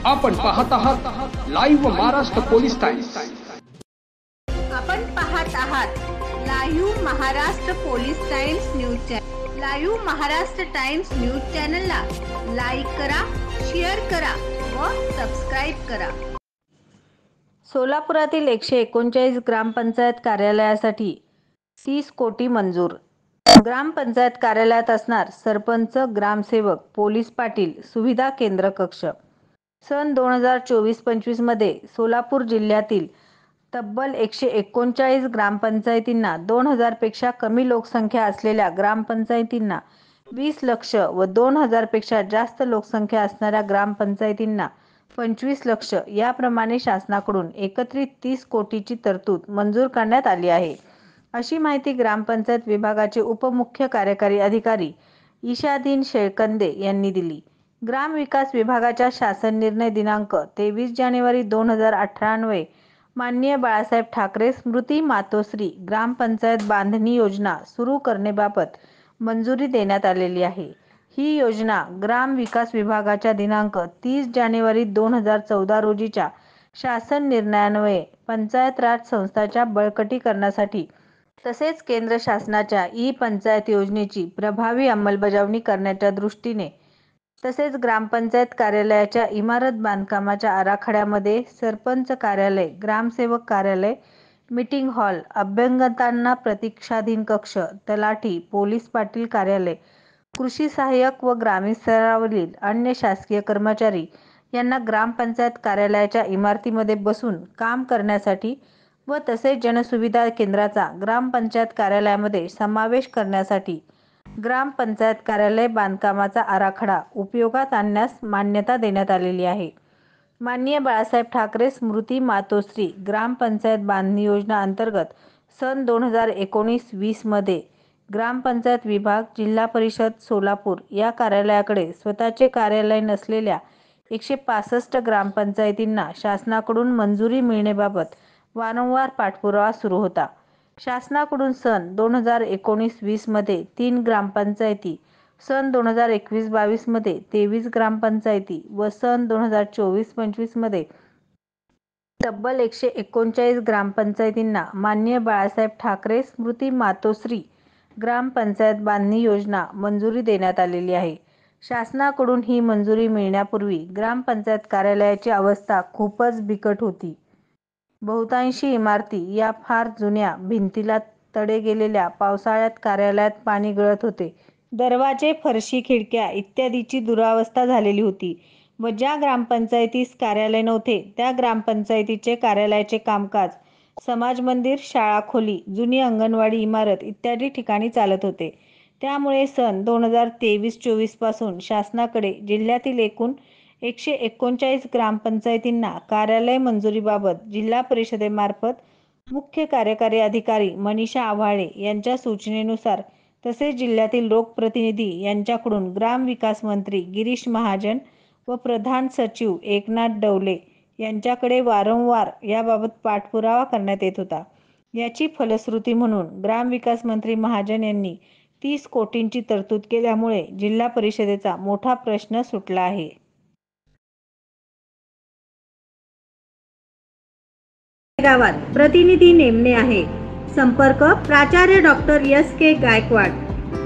आपण पाहत आहात लाईव्ह महाराष्ट्र पोलीस टाइम्स। आपण पाहत आहात live Maharashtra police times news channel. Live Maharashtra times news चॅनलला लाईक करा, शेअर करा व सबस्क्राइब करा। सोलापुरातील 139 ग्रामपंचायत कार्यालयासाठी 30 कोटी मंजूर। ग्रामपंचायत कार्यालयात असणार सरपंच, ग्रामसेवक, पोलीस पाटील, सुविधा केंद्र कक्ष। सन 2024-25 मध्ये सोलापूर जिल्ह्यातील तब्बल 139 ग्रामपंचायतींना 2000 पेक्षा कमी लोकसंख्या असलेल्या ग्रामपंचायतींना 20 लक्ष व 2000 पेक्षा जास्त लोकसंख्या असणाऱ्या ग्रामपंचायतींना 25 लक्ष याप्रमाणे शासनाकडून एकत्रित 30 कोटीची तरतूद मंजूर करण्यात आली आहे, अशी माहिती ग्रामपंचायत विभागाचे उपमुख्य कार्यकारी अधिकारी ईशादीन शेळकंदे यांनी दिली। ग्राम विकास विभागाच्या शासन निर्णय दिनांक 23 जानेवारी 2018 अन्वये माननीय बाळासाहेब ठाकरे स्मृती मातोश्री ग्रामपंचायत बांधणी योजना सुरू करण्याबाबत मंजुरी देण्यात आलेली आहे। ही योजना ग्राम विकास विभागाच्या दिनांक 30 जानेवारी 2014 रोजीच्या शासन निर्णयान्वये पंचायत राज संस्थांच्या बळकटीकरणासाठी तसेच केंद्र शासनाच्या ई-पंचायत योजनेची प्रभावी अंमलबजावणी करण्याच्या दृष्टीने तसेच ग्रामपंचायत कार्यालयाच्या इमारत बांधकामाच्या आराखड्यामध्ये सरपंच कार्यालय, ग्रामसेवक कार्यालय, मीटिंग हॉल, अभ्यंगतांना प्रतीक्षाधीन कक्ष, तलाठी, पोलीस पाटील कार्यालय, कृषी सहाय्यक व ग्रामीण स्तरावरील अन्य शासकीय कर्मचारी यांना ग्रामपंचायत कार्यालयाच्या इमारतीमध्ये बसून काम करण्यासाठी व तसेच जनसुविधा केंद्राचा ग्रामपंचायत कार्यालयामध्ये समावेश करण्यासाठी ग्रामपंचायत कार्यालय बांधकामाचा आराखडा उपयोगात आणण्यास मान्यता देण्यात आलेली आहे। माननीय बाळासाहेब ठाकरे स्मृती मातोश्री ग्रामपंचायत बांधणी योजना अंतर्गत सन 2019-20 मध्ये ग्रामपंचायत विभाग, जिल्हा परिषद सोलापूर या कार्यालयाकडे स्वतःचे कार्यालय नसलेल्या 165 ग्रामपंचायतींना शासनाकडून मंजुरी मिळण्याबाबत वारंवार पाठपुरावा सुरू होता। शासनाकडून सन 2019-20 मध्ये 3 ग्रामपंचायती, सन 2021-22 मध्ये 23 ग्रामपंचायती व सन 2024-25 मध्ये तब्बल 139 ग्रामपंचायतींना माननीय बाळासाहेब ठाकरे स्मृती मातोश्री ग्रामपंचायत बांधणी योजना मंजुरी देण्यात आलेली आहे। शासनाकडून ही मंजुरी मिळण्यापूर्वी ग्रामपंचायत कार्यालयाची अवस्था खूपच बिकट होती। बहुतांशी इमारती या फार जुन्या, भिंतीला तडे गेलेल्या, पावसाळ्यात कार्यालयात पाणी गळत होते, दरवाजे, फरशी, खिडक्या इत्यादीची दुरावस्था झालेली होती व ज्या ग्रामपंचायतीस कार्यालय नव्हते त्या ग्रामपंचायतीचे कार्यालयाचे कामकाज समाज मंदिर, शाळा खोली, जुनी अंगणवाडी इमारत इत्यादी ठिकाणी चालत होते। त्यामुळे सन 2023-24 पासून शासनाकडे जिल्ह्यातील एकूण 139 ग्रामपंचायतींना कार्यालय मंजुरीबाबत जिल्हा परिषदेमार्फत मुख्य कार्यकारी अधिकारी मनीषा आव्हाळे यांच्या सूचनेनुसार तसेच जिल्ह्यातील लोकप्रतिनिधी यांच्याकडून ग्राम विकास मंत्री गिरीश महाजन व प्रधान सचिव एकनाथ डवले यांच्याकडे वारंवार याबाबत पाठपुरावा करण्यात येत होता। याची फलश्रुती म्हणून ग्रामविकास मंत्री महाजन यांनी 30 कोटींची तरतूद केल्यामुळे जिल्हा परिषदेचा मोठा प्रश्न सुटला आहे। गावात प्रतिनिधी नेमणे आहे। संपर्क प्राचार्य doctor S.K. Gaikwad.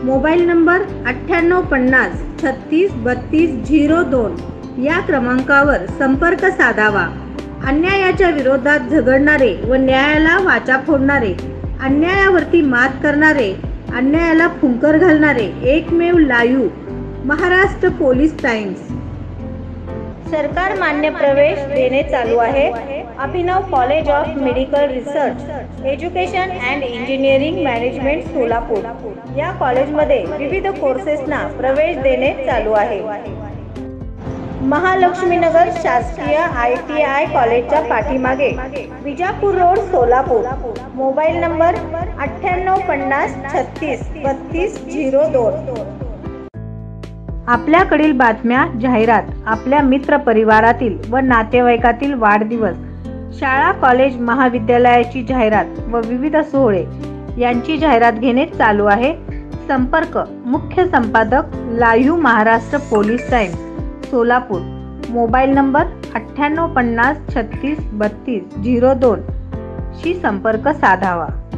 Mobile number 9850 36 32 02 या क्रमांकावर संपर्क साधावा। अन्यायाच्या विरोधात झगडणारे व न्यायाला वाचा फोडणारे, अन्यायावरती मात करणारे, अन्यायाला फुंकर घालणारे एकमेव लाईव्ह महाराष्ट्र पोलीस टाइम्स। सरकार मान्य प्रवेश देणे चालू आहे। Abhinav college of medical research education and engineering management Solapur या कॉलेजमध्ये विविध कोर्सेसना प्रवेश देणे चालू आहे। महालक्ष्मीनगर शासकीय ITI कॉलेजच्या पाठीमागे Vijapur road Solapur. Mobile number 9850 36 32 02। आपल्याकडील बातम्या, जाहिरात, आपल्या मित्र परिवारातील व नातेवाईकातील वाढदिवस, शाळा, कॉलेज, महाविद्यालयाची जाहिरात व विविध सोहळे यांची जाहिरात घेणे चालू आहे। संपर्क मुख्य संपादक live Maharashtra police times Solapur mobile number 9850 36 32 02 शी संपर्क साधावा.